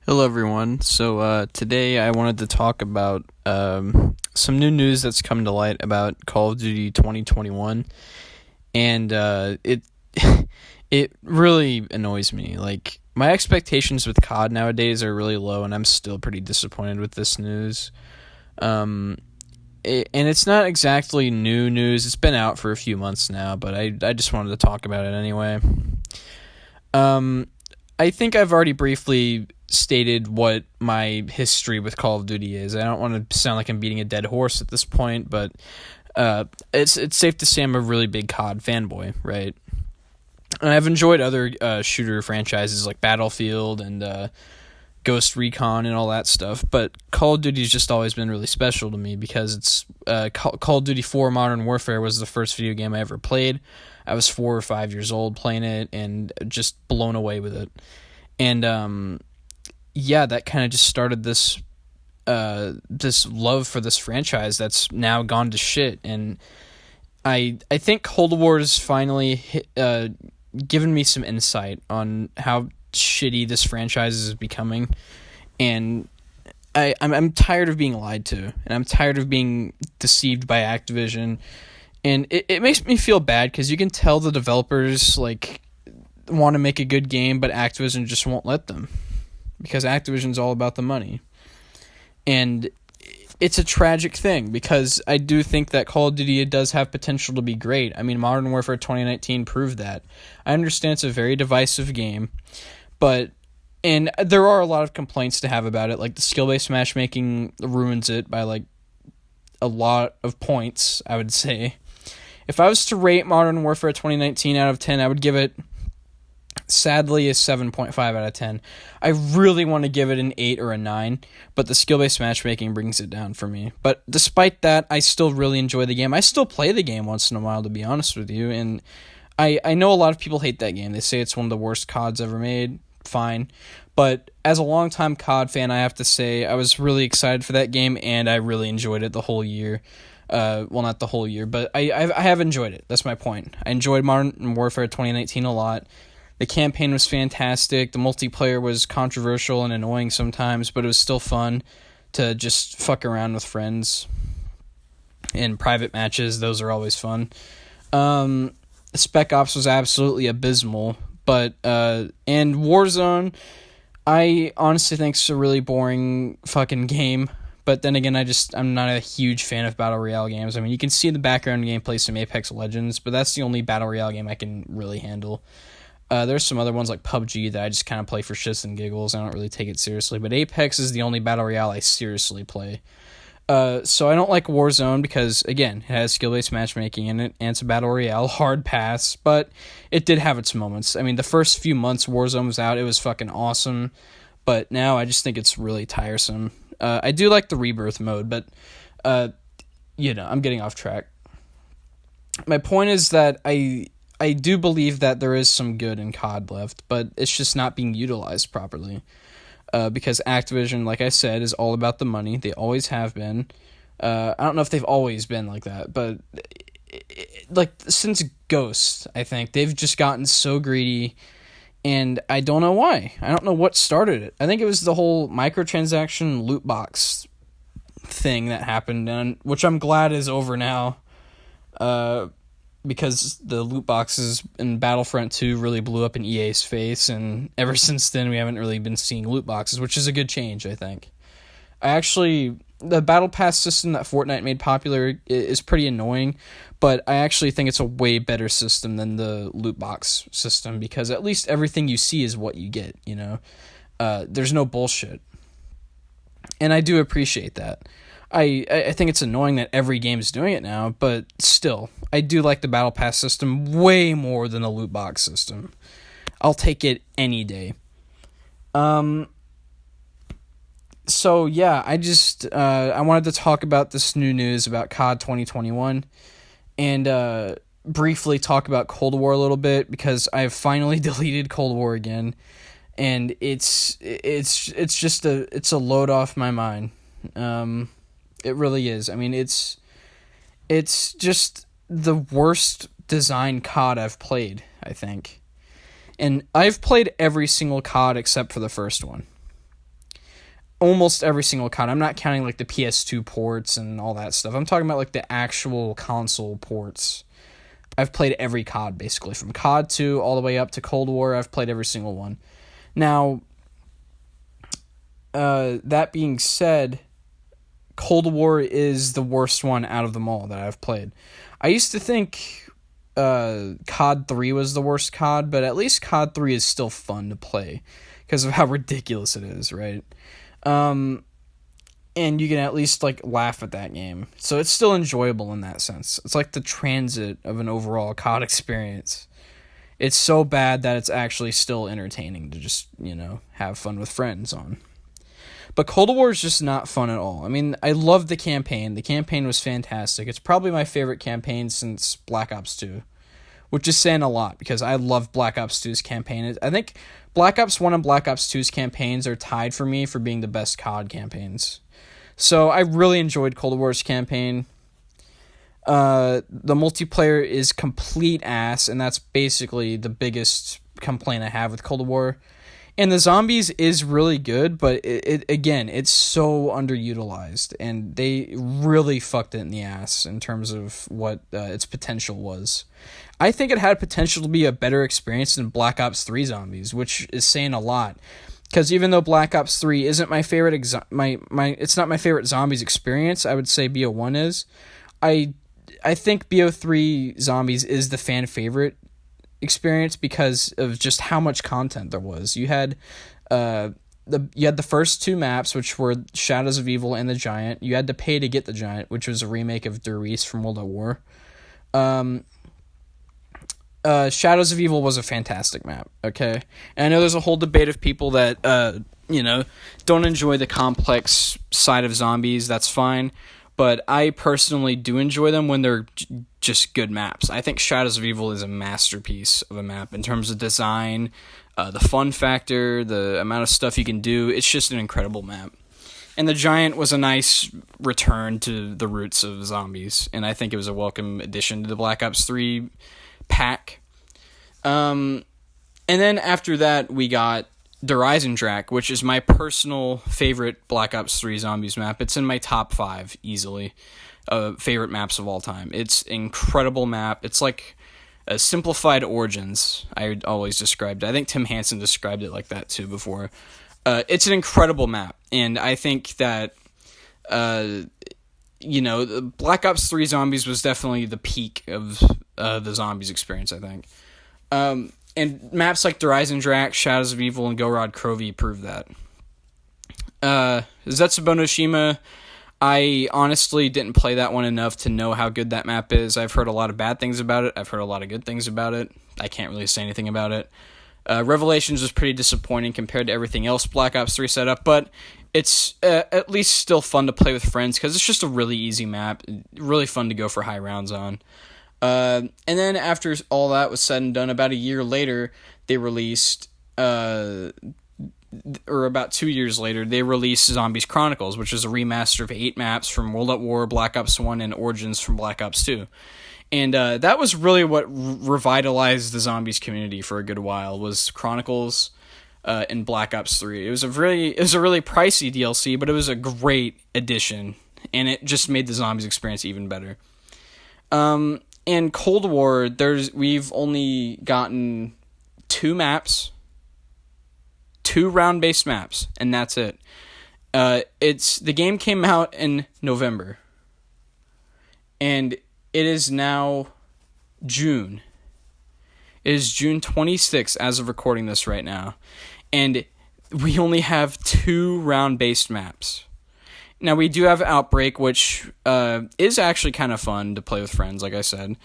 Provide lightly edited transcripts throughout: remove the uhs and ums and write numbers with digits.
Hello, everyone. Today I wanted to talk about some new news that's come to light about Call of Duty 2021, and it it really annoys me. Like, my expectations with CoD nowadays are really low, and I'm still pretty disappointed with this news. And it's not exactly new news. It's been out for a few months now, but I just wanted to talk about it anyway. I think I've already briefly stated what my history with Call of Duty is. I don't want to sound like I'm beating a dead horse at this point, but it's safe to say I'm a really big COD fanboy, right? And I've enjoyed other shooter franchises like Battlefield and Ghost Recon and all that stuff, but Call of Duty's just always been really special to me because it's Call of Duty 4 Modern Warfare was the first video game I ever played. I was 4 or 5 years old playing it and just blown away with it. And yeah, that kind of just started this love for this franchise that's now gone to shit. And I think Cold War has finally given me some insight on how shitty this franchise is becoming, and I'm tired of being lied to, and I'm tired of being deceived by Activision, and it makes me feel bad because you can tell the developers like want to make a good game, but Activision just won't let them because Activision's all about the money. And it's a tragic thing because I do think that Call of Duty does have potential to be great. I mean, Modern Warfare 2019 proved that. I understand it's a very divisive game, and there are a lot of complaints to have about it. Like, the skill-based matchmaking ruins it by like a lot of points, I would say. If I was to rate Modern Warfare 2019 out of 10, I would give it, sadly, a 7.5 out of 10. I really want to give it an 8 or a 9, but the skill-based matchmaking brings it down for me. But despite that, I still really enjoy the game. I still play the game once in a while, to be honest with you, and I know a lot of people hate that game. They say it's one of the worst CODs ever made. Fine. But as a longtime COD fan, I have to say I was really excited for that game, and I really enjoyed it the whole year. Well, not the whole year, but I have enjoyed it. That's my point. I enjoyed Modern Warfare 2019 a lot. The campaign was fantastic. The multiplayer was controversial and annoying sometimes, but it was still fun to just fuck around with friends. And private matches, those are always fun. Spec Ops was absolutely abysmal, but and Warzone, I honestly think it's a really boring fucking game. But then again, I'm not a huge fan of Battle Royale games. I mean, you can see the background gameplay from Apex Legends, but that's the only Battle Royale game I can really handle. There's some other ones like PUBG that I just kind of play for shits and giggles. I don't really take it seriously, but Apex is the only Battle Royale I seriously play. So I don't like Warzone because, again, it has skill-based matchmaking in it, and it's a Battle Royale, hard pass, but it did have its moments. I mean, the first few months Warzone was out, it was fucking awesome, but now I just think it's really tiresome. I do like the Rebirth mode, but, I'm getting off track. My point is that I do believe that there is some good in COD left, but it's just not being utilized properly. Because Activision, like I said, is all about the money. They always have been. I don't know if they've always been like that, but like since Ghost, I think they've just gotten so greedy, and I don't know why. I don't know what started it. I think it was the whole microtransaction loot box thing that happened, and which I'm glad is over now. Because the loot boxes in Battlefront 2 really blew up in EA's face, and ever since then we haven't really been seeing loot boxes, which is a good change, I think. The Battle Pass system that Fortnite made popular is pretty annoying, but I actually think it's a way better system than the loot box system, because at least everything you see is what you get, you know? There's no bullshit. And I do appreciate that. I think it's annoying that every game is doing it now, but still, I do like the Battle Pass system way more than the loot box system. I'll take it any day. So yeah, I wanted to talk about this new news about COD 2021, and briefly talk about Cold War a little bit, because I've finally deleted Cold War again, and it's just a load off my mind. It really is. I mean, it's just the worst designed COD I've played, I think. And I've played every single COD except for the first one. almost every single COD. I'm not counting like the PS2 ports and all that stuff. I'm talking about like the actual console ports. I've played every COD basically, from COD 2 all the way up to Cold War. I've played every single one. Now, that being said, Cold War is the worst one out of them all that I've played. I used to think COD 3 was the worst COD, but at least COD 3 is still fun to play because of how ridiculous it is, right? And you can at least like laugh at that game. So it's still enjoyable in that sense. It's like the transit of an overall COD experience. It's so bad that it's actually still entertaining to just, have fun with friends on. But Cold War is just not fun at all. I mean, I love the campaign. The campaign was fantastic. It's probably my favorite campaign since Black Ops 2, which is saying a lot because I love Black Ops 2's campaign. I think Black Ops 1 and Black Ops 2's campaigns are tied for me for being the best COD campaigns. So I really enjoyed Cold War's campaign. The multiplayer is complete ass, and that's basically the biggest complaint I have with Cold War. And the zombies is really good, but it's so underutilized, and they really fucked it in the ass in terms of what its potential was. I think it had potential to be a better experience than Black Ops 3 zombies, which is saying a lot. Because even though Black Ops 3 isn't my favorite, it's not my favorite zombies experience, I would say BO1 is. I think BO3 zombies is the fan favorite experience because of just how much content there was. You had the first two maps, which were Shadows of Evil and the Giant. You had to pay to get the Giant, which was a remake of Der Riese from World at War. Shadows of Evil was a fantastic map, okay? And I know there's a whole debate of people that don't enjoy the complex side of zombies. That's fine. But I personally do enjoy them when they're just good maps. I think Shadows of Evil is a masterpiece of a map in terms of design, the fun factor, the amount of stuff you can do. It's just an incredible map. And the Giant was a nice return to the roots of zombies, and I think it was a welcome addition to the Black Ops 3 pack. And then after that, we got Der Eisendrache, which is my personal favorite Black Ops 3 Zombies map. It's in my top 5, easily, favorite maps of all time. It's an incredible map. It's like a simplified Origins, I always described it. I think Tim Hansen described it like that, too, before. It's an incredible map, and I think that, Black Ops 3 Zombies was definitely the peak of the Zombies experience, I think. And maps like Der Eisendrache, Shadows of Evil, and Gorod Krovi prove that. Zetsubo no Shima, I honestly didn't play that one enough to know how good that map is. I've heard a lot of bad things about it. I've heard a lot of good things about it. I can't really say anything about it. Revelations was pretty disappointing compared to everything else Black Ops 3 set up, but it's at least still fun to play with friends because it's just a really easy map, really fun to go for high rounds on. And then after all that was said and done, about a year later, they released, or about 2 years later, they released Zombies Chronicles, which is a remaster of 8 maps from World at War, Black Ops 1, and Origins from Black Ops 2. And that was really what revitalized the Zombies community for a good while, was Chronicles and Black Ops 3. It was a really pricey DLC, but it was a great addition, and it just made the Zombies experience even better. In Cold War, we've only gotten 2 maps, 2 round-based maps, and that's it. The game came out in November, and it is now June. It is June 26th as of recording this right now, and we only have 2 round-based maps. Now, we do have Outbreak, which is actually kind of fun to play with friends, like I said.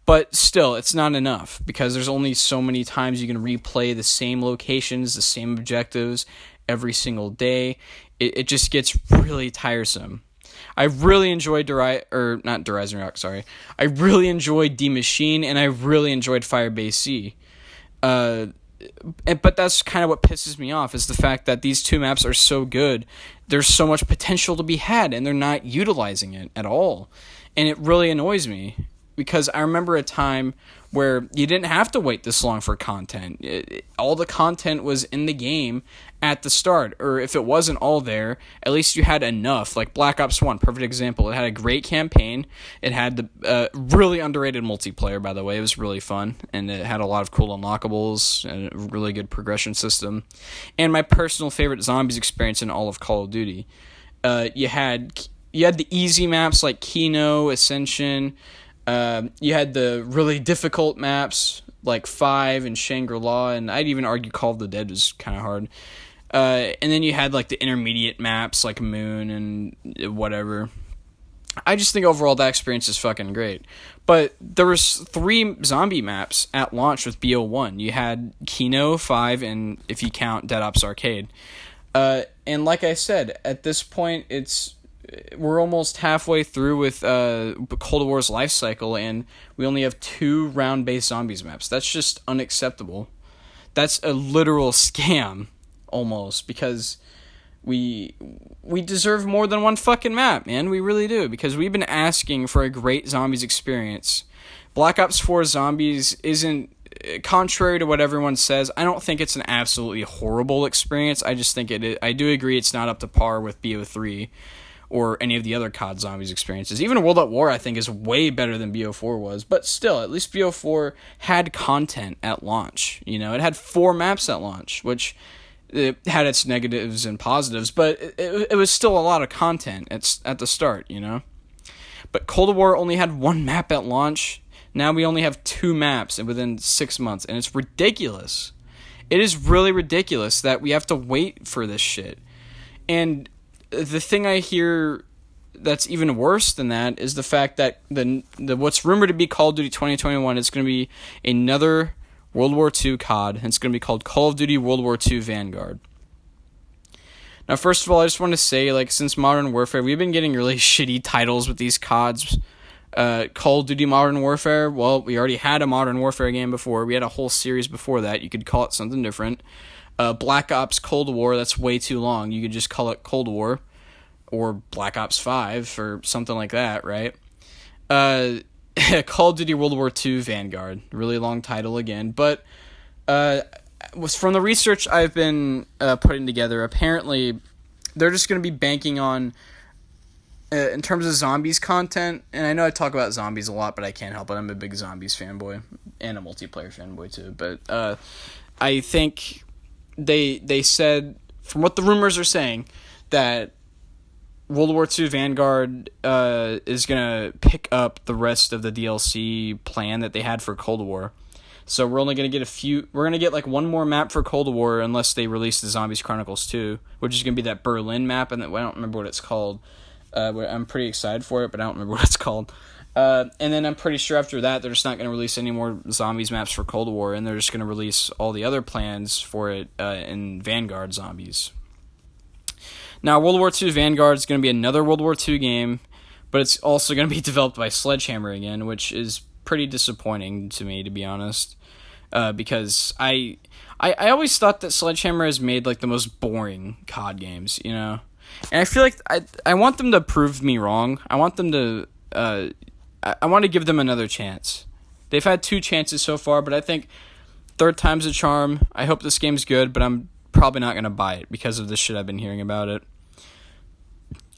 But still, it's not enough, because there's only so many times you can replay the same locations, the same objectives, every single day. It just gets really tiresome. I really enjoyed I really enjoyed D Machine, and I really enjoyed Firebase C. But that's kind of what pisses me off, is the fact that these 2 maps are so good. There's so much potential to be had, and they're not utilizing it at all. And it really annoys me, because I remember a time where you didn't have to wait this long for content. All the content was in the game at the start, or if it wasn't all there, at least you had enough. Like Black Ops 1, perfect example. It had a great campaign. It had the really underrated multiplayer, by the way. It was really fun, and it had a lot of cool unlockables and a really good progression system. And my personal favorite zombies experience in all of Call of Duty. You had the easy maps like Kino, Ascension. You had the really difficult maps like 5 and Shangri-La, and I'd even argue Call of the Dead was kind of hard. And then you had like the intermediate maps like Moon and whatever. I just think overall that experience is fucking great. But there was 3 zombie maps at launch with BO1. You had Kino, 5, and if you count Dead Ops Arcade. And like I said, at this point we're almost halfway through with Cold War's life cycle, and we only have 2 round-based zombies maps. That's just unacceptable. That's a literal scam, almost, because we deserve more than 1 fucking map, man. We really do, because we've been asking for a great zombies experience. Black Ops 4 Zombies isn't, contrary to what everyone says, I don't think it's an absolutely horrible experience. I just think I do agree it's not up to par with BO3 or any of the other COD Zombies experiences. Even World at War, I think, is way better than BO4 was. But still, at least BO4 had content at launch. You know, it had 4 maps at launch, which it had its negatives and positives, but it was still a lot of content at the start, you know? But Cold War only had 1 map at launch. Now we only have 2 maps within 6 months, and it's ridiculous. It is really ridiculous that we have to wait for this shit. And the thing I hear that's even worse than that is the fact that the what's rumored to be Call of Duty 2021 is going to be another World War II COD, and it's going to be called Call of Duty World War II Vanguard. Now, first of all, I just want to say, like, since Modern Warfare, we've been getting really shitty titles with these CODs. Call of Duty Modern Warfare, well, we already had a Modern Warfare game before. We had a whole series before that. You could call it something different. Black Ops Cold War, that's way too long. You could just call it Cold War or Black Ops 5 or something like that, right? Call of Duty World War II Vanguard, really long title again. But from the research I've been putting together, apparently they're just going to be banking on, in terms of zombies content, and I know I talk about zombies a lot, but I can't help it. I'm a big zombies fanboy and a multiplayer fanboy too. But I think they said, from what the rumors are saying, that World War II Vanguard is going to pick up the rest of the DLC plan that they had for Cold War. So we're only going to get we're going to get like 1 more map for Cold War unless they release the Zombies Chronicles 2, which is going to be that Berlin map, and I don't remember what it's called. I'm pretty excited for it, but I don't remember what it's called. And then I'm pretty sure after that, they're just not going to release any more zombies maps for Cold War, and they're just going to release all the other plans for it in Vanguard Zombies. Now, World War II Vanguard is going to be another World War II game, but it's also going to be developed by Sledgehammer again, which is pretty disappointing to me, to be honest, because I always thought that Sledgehammer has made like the most boring COD games, you know? And I feel like I want them to prove me wrong. I want them to I want to give them another chance. They've had 2 chances so far, but I think third time's a charm. I hope this game's good, but I'm probably not going to buy it because of the shit I've been hearing about it.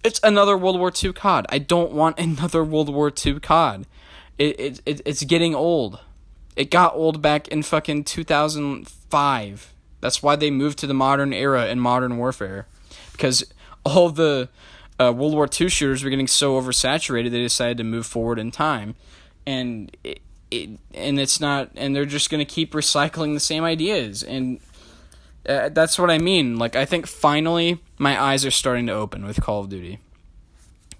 It's another World War II COD. I don't want another World War II COD. It's getting old. It got old back in fucking 2005. That's why they moved to the modern era in Modern Warfare. Because all the World War II shooters were getting so oversaturated, they decided to move forward in time. And it's not, and they're just going to keep recycling the same ideas. And that's what I mean. Like, I think finally my eyes are starting to open with Call of Duty.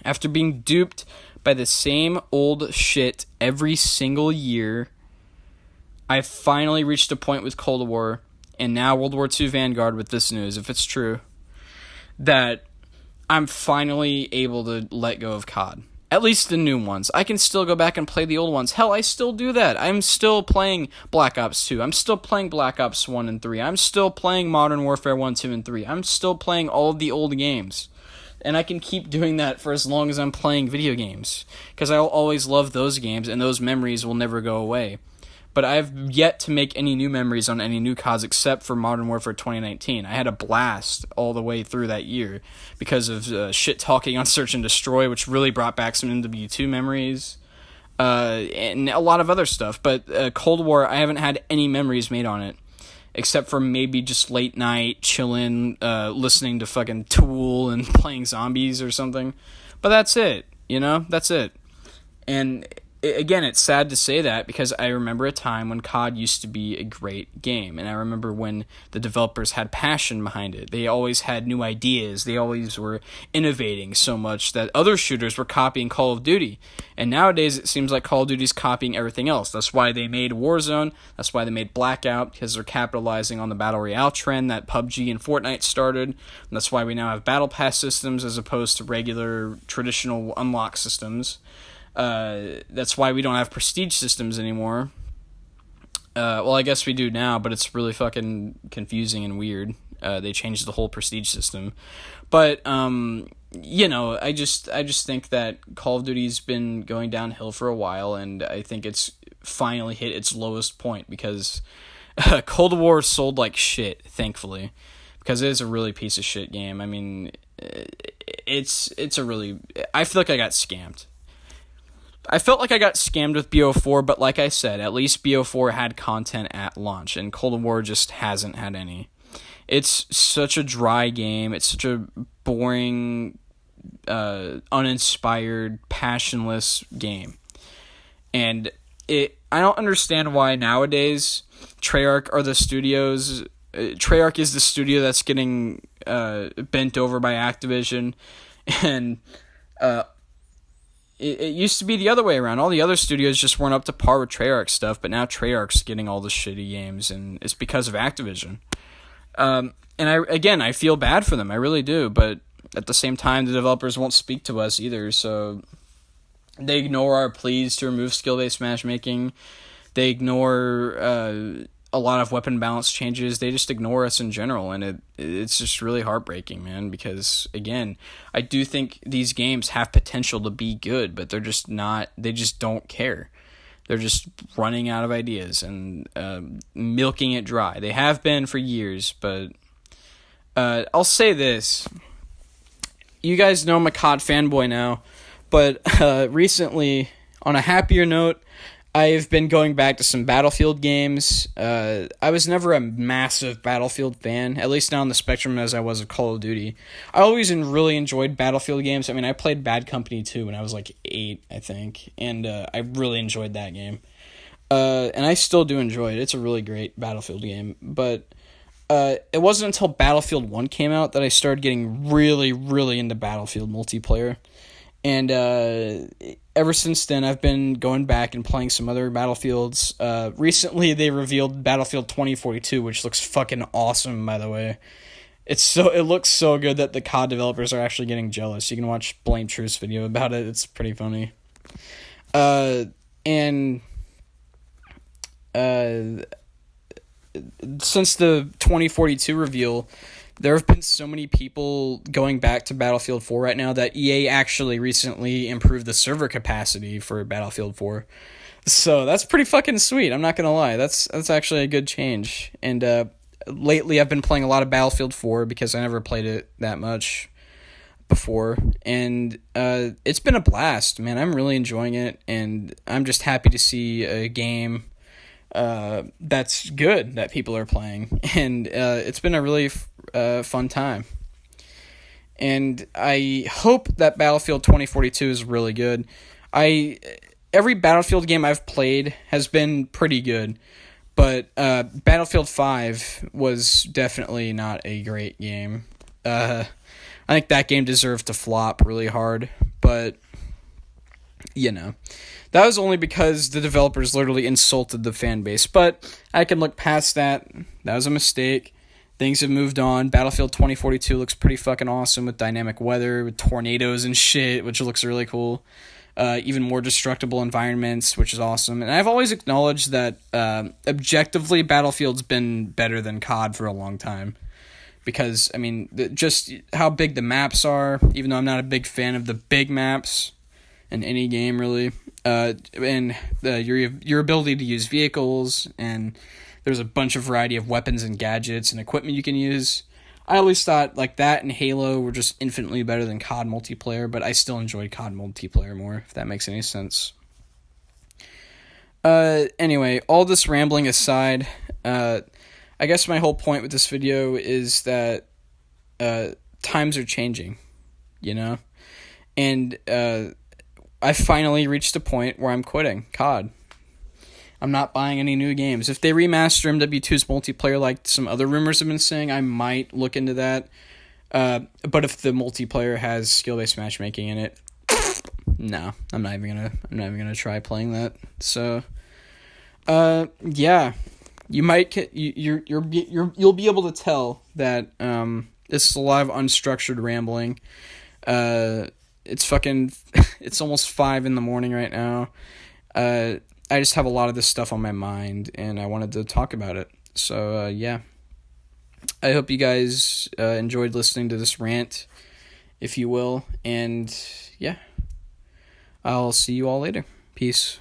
After being duped by the same old shit every single year, I finally reached a point with Cold War, and now World War II Vanguard with this news, if it's true, that I'm finally able to let go of COD. At least the new ones. I can still go back and play the old ones. Hell, I still do that. I'm still playing Black Ops 2. I'm still playing Black Ops 1 and 3. I'm still playing Modern Warfare 1, 2, and 3. I'm still playing all of the old games. And I can keep doing that for as long as I'm playing video games. Because I'll always love those games, and those memories will never go away. but I've yet to make any new memories on any new CODs except for Modern Warfare 2019. I had a blast all the way through that year because of shit talking on Search and Destroy, which really brought back some MW2 memories, and a lot of other stuff. But Cold War, I haven't had any memories made on it, except for maybe just late night chilling, listening to fucking Tool and playing zombies or something. But that's it, that's it. And again, it's sad to say that because I remember a time when COD used to be a great game, and I remember when the developers had passion behind it. They always had new ideas. They always were innovating so much that other shooters were copying Call of Duty. And nowadays, it seems like Call of Duty's copying everything else. That's why they made Warzone. That's why they made Blackout, because they're capitalizing on the Battle Royale trend that PUBG and Fortnite started. And that's why we now have Battle Pass systems as opposed to regular, traditional unlock systems. That's why we don't have prestige systems anymore. Well, I guess we do now, but it's really fucking confusing and weird. They changed the whole prestige system. But, I just think that Call of Duty's been going downhill for a while, and I think it's finally hit its lowest point because Cold War sold like shit, thankfully, because it is a really piece of shit game. I mean, it's a really... I feel like I got scammed. I felt like I got scammed with BO4, but like I said, at least BO4 had content at launch, and Cold War just hasn't had any. It's such a dry game. It's such a boring, uninspired, passionless game. And I don't understand why nowadays Treyarch are the studios... Treyarch is the studio that's getting bent over by Activision, and... It used to be the other way around. All the other studios just weren't up to par with Treyarch stuff, but now Treyarch's getting all the shitty games, and it's because of Activision. And I feel bad for them. I really do, but at the same time, the developers won't speak to us either, so they ignore our pleas to remove skill-based matchmaking. They ignore a lot of weapon balance changes. They just ignore us in general, and it's just really heartbreaking, man, because again, I do think these games have potential to be good, but they're just not. They just don't care. They're just running out of ideas and milking it dry. They have been for years, but I'll say this. You guys know I'm a COD fanboy now, but recently, on a happier note, I've been going back to some Battlefield games. I was never a massive Battlefield fan, at least not on the spectrum as I was of Call of Duty. I always really enjoyed Battlefield games. I mean, I played Bad Company 2 when I was like 8, I think, and I really enjoyed that game. And I still do enjoy it. It's a really great Battlefield game. But it wasn't until Battlefield 1 came out that I started getting really, really into Battlefield multiplayer. And ever since then, I've been going back and playing some other Battlefields. Recently, they revealed Battlefield 2042, which looks fucking awesome, by the way. It looks so good that the COD developers are actually getting jealous. You can watch Blame Truth's video about it. It's pretty funny. And since the 2042 reveal, there have been so many people going back to Battlefield 4 right now that EA actually recently improved the server capacity for Battlefield 4. So that's pretty fucking sweet, I'm not going to lie. That's actually a good change. And lately I've been playing a lot of Battlefield 4 because I never played it that much before. And it's been a blast, man. I'm really enjoying it, and I'm just happy to see a game that's good that people are playing. And it's been a really fun time. And I hope that Battlefield 2042 is really good. Every Battlefield game I've played has been pretty good, but Battlefield 5 was definitely not a great game. I think that game deserved to flop really hard, but that was only because the developers literally insulted the fan base. But I can look past that. That was a mistake. Things have moved on. Battlefield 2042 looks pretty fucking awesome with dynamic weather, with tornadoes and shit, which looks really cool. Even more destructible environments, which is awesome. And I've always acknowledged that objectively Battlefield's been better than COD for a long time. Because, just how big the maps are, even though I'm not a big fan of the big maps, in any game really, and your ability to use vehicles, and there's a bunch of variety of weapons and gadgets and equipment you can use. I always thought like that and Halo were just infinitely better than CoD multiplayer, but I still enjoyed CoD multiplayer more, if that makes any sense. Anyway, all this rambling aside, I guess my whole point with this video is that times are changing, you know? And I finally reached a point where I'm quitting CoD. I'm not buying any new games. If they remaster MW2's multiplayer like some other rumors have been saying, I might look into that. But if the multiplayer has skill-based matchmaking in it, no, I'm not even gonna try playing that. So, yeah, you might you'll be able to tell that this is a lot of unstructured rambling. It's it's almost 5 a.m. right now. I just have a lot of this stuff on my mind, and I wanted to talk about it. So, yeah. I hope you guys enjoyed listening to this rant, if you will. And, yeah. I'll see you all later. Peace.